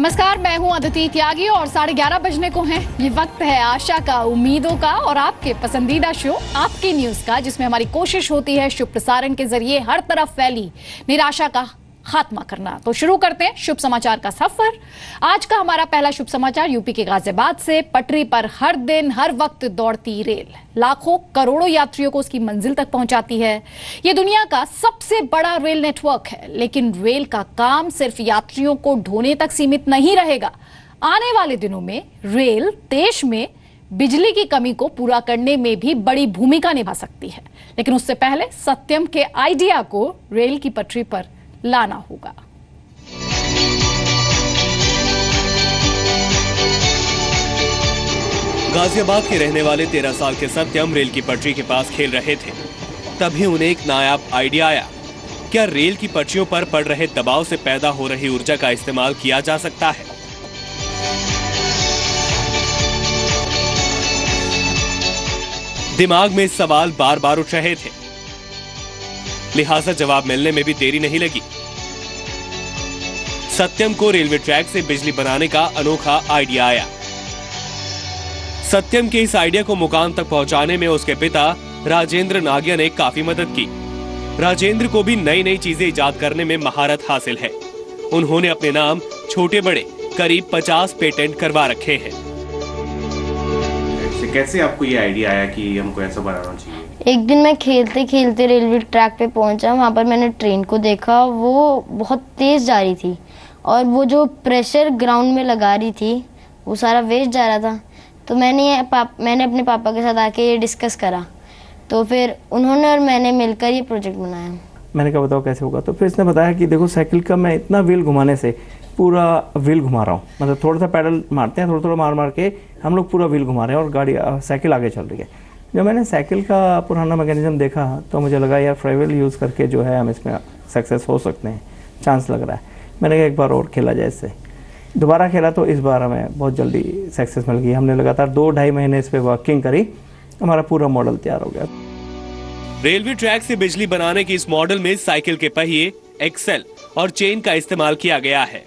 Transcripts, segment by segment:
नमस्कार, मैं हूं अदिति त्यागी और 11:30 बजने को हैं। ये वक्त है आशा का, उम्मीदों का और आपके पसंदीदा शो आपकी न्यूज का, जिसमें हमारी कोशिश होती है शुभ प्रसारण के जरिए हर तरफ फैली निराशा का खात्मा करना। तो शुरू करते हैं शुभ समाचार का सफर। आज का हमारा पहला शुभ समाचार यूपी के गाजियाबाद से। पटरी पर हर दिन हर वक्त दौड़ती रेल लाखों करोड़ों यात्रियों को उसकी मंजिल तक पहुंचाती है। ये दुनिया का सबसे बड़ा रेल नेटवर्क है, लेकिन रेल का काम सिर्फ यात्रियों को ढोने तक सीमित नहीं रहेगा। आने वाले दिनों में रेल देश में बिजली की कमी को पूरा करने में भी बड़ी भूमिका निभा सकती है, लेकिन उससे पहले सत्यम के आइडिया को रेल की पटरी पर लाना होगा। गाजियाबाद के रहने वाले 13 साल के सत्यम रेल की पटरी के पास खेल रहे थे। तभी उन्हें एक नायाब आइडिया आया। क्या रेल की पटरियों पर पड़ रहे दबाव से पैदा हो रही ऊर्जा का इस्तेमाल किया जा सकता है? दिमाग में सवाल बार बार उठ रहे थे, लिहाजा जवाब मिलने में भी देरी नहीं लगी। सत्यम को रेलवे ट्रैक से बिजली बनाने का अनोखा आइडिया आया। सत्यम के इस आइडिया को मुकाम तक पहुंचाने में उसके पिता राजेंद्र नागिया ने काफी मदद की। राजेंद्र को भी नई नई चीजें इजाद करने में महारत हासिल है। उन्होंने अपने नाम छोटे बड़े करीब 50 पेटेंट करवा रखे हैं। कैसे आपको ये आइडिया आया कि हमको ऐसा बनाना चाहिए? एक दिन मैं खेलते खेलते रेलवे ट्रैक पे पहुंचा। वहाँ पर मैंने ट्रेन को देखा, वो बहुत तेज़ जा रही थी और वो जो प्रेशर ग्राउंड में लगा रही थी वो सारा वेस्ट जा रहा था। तो मैंने अपने पापा के साथ आके ये डिस्कस करा, तो फिर उन्होंने और मैंने मिलकर ये प्रोजेक्ट बनाया। मैंने कहा बताओ कैसे होगा, तो फिर इसने बताया कि देखो साइकिल का मैं इतना व्हील घुमाने से पूरा व्हील घुमा रहा हूँ, मतलब थोड़ा सा पैडल मारते हैं, थोड़ा थोड़ा मार मार के हम लोग पूरा व्हील घुमा रहे हैं और गाड़ी साइकिल आगे चल रही है। जब मैंने साइकिल का पुराना मैकेनिज्म देखा तो मुझे लगा यार फ्लाईव्हील यूज़ करके जो है हम इसमें सक्सेस हो सकते हैं, चांस लग रहा है। मैंने कहा एक बार और खेला जाए इससे। दोबारा खेला तो इस बार हमें बहुत जल्दी सक्सेस मिल गई। हमने लगातार 2-2.5 महीने इस पर वर्किंग करी, हमारा पूरा मॉडल तैयार हो गया। रेलवे ट्रैक से बिजली बनाने की इस मॉडल में साइकिल के पहिए, एक्सेल और चेन का इस्तेमाल किया गया है।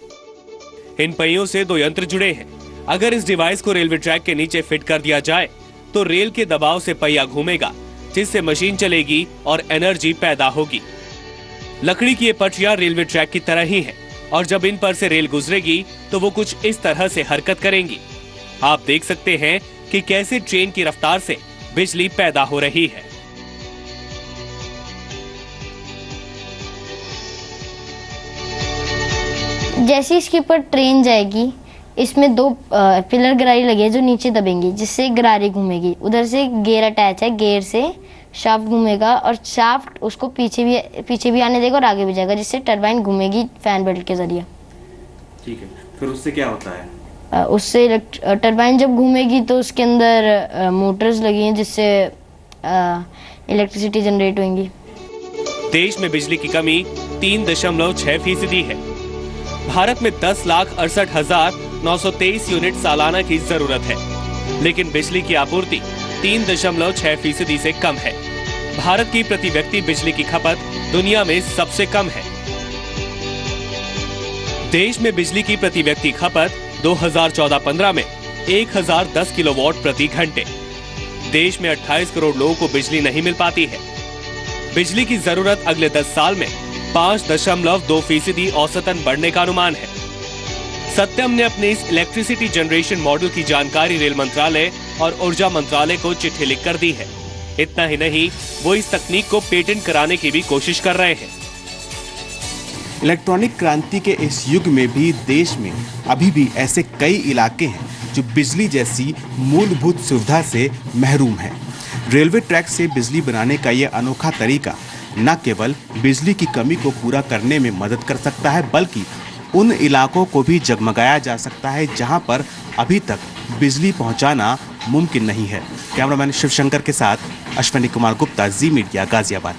इन पहियों से 2 यंत्र जुड़े हैं। अगर इस डिवाइस को रेलवे ट्रैक के नीचे फिट कर दिया जाए तो रेल के दबाव से पहिया घूमेगा, जिससे मशीन चलेगी और एनर्जी पैदा होगी। लकड़ी की ये पटरियां रेलवे ट्रैक की तरह ही हैं और जब इन पर से रेल गुजरेगी तो वो कुछ इस तरह से हरकत करेंगी। आप देख सकते हैं कि कैसे ट्रेन की रफ्तार से बिजली पैदा हो रही है। जैसे इसके ऊपर ट्रेन जाएगी, इसमें 2 पिलर गरारी लगी है जो नीचे दबेंगी, जिससे गरारी घूमेगी। उधर से गेयर अटैच है, गेयर से शाफ्ट घूमेगा और शाफ्ट उसको पीछे भी आने देगा और आगे भी जाएगा, जिससे टरबाइन घूमेगी फैन बेल्ट के जरिए। ठीक है, फिर उससे क्या होता है? उससे टरबाइन जब घूमेगी तो उसके अंदर मोटर्स लगी हैं, जिससे इलेक्ट्रिसिटी जनरेट होंगी। देश में बिजली की कमी 3.6% है। भारत में 10,68,923 यूनिट सालाना की जरूरत है, लेकिन बिजली की आपूर्ति 3.6% से कम है। भारत की प्रति व्यक्ति बिजली की खपत दुनिया में सबसे कम है। देश में बिजली की प्रति व्यक्ति खपत 2014-15 में 1010 किलोवाट प्रति घंटे। देश में 28 करोड़ लोगों को बिजली नहीं मिल पाती है। बिजली की जरूरत अगले 10 साल में 5.2% औसतन बढ़ने का अनुमान है। सत्यम ने अपने इस इलेक्ट्रिसिटी जनरेशन मॉडल की जानकारी रेल मंत्रालय और ऊर्जा मंत्रालय को चिट्ठी लिखकर दी है। इतना ही नहीं, वो इस तकनीक को पेटेंट कराने की भी कोशिश कर रहे हैं। इलेक्ट्रॉनिक क्रांति के इस युग में भी देश में अभी भी ऐसे कई इलाके हैं जो बिजली जैसी मूलभूत सुविधा से महरूम हैं। रेलवे ट्रैक से बिजली बनाने का ये अनोखा तरीका न केवल बिजली की कमी को पूरा करने में मदद कर सकता है, बल्कि उन इलाकों को भी जगमगाया जा सकता है जहां पर अभी तक बिजली पहुंचाना मुमकिन नहीं है। कैमरामैन शिवशंकर के साथ अश्विनी कुमार गुप्ता, जी मीडिया, गाजियाबाद।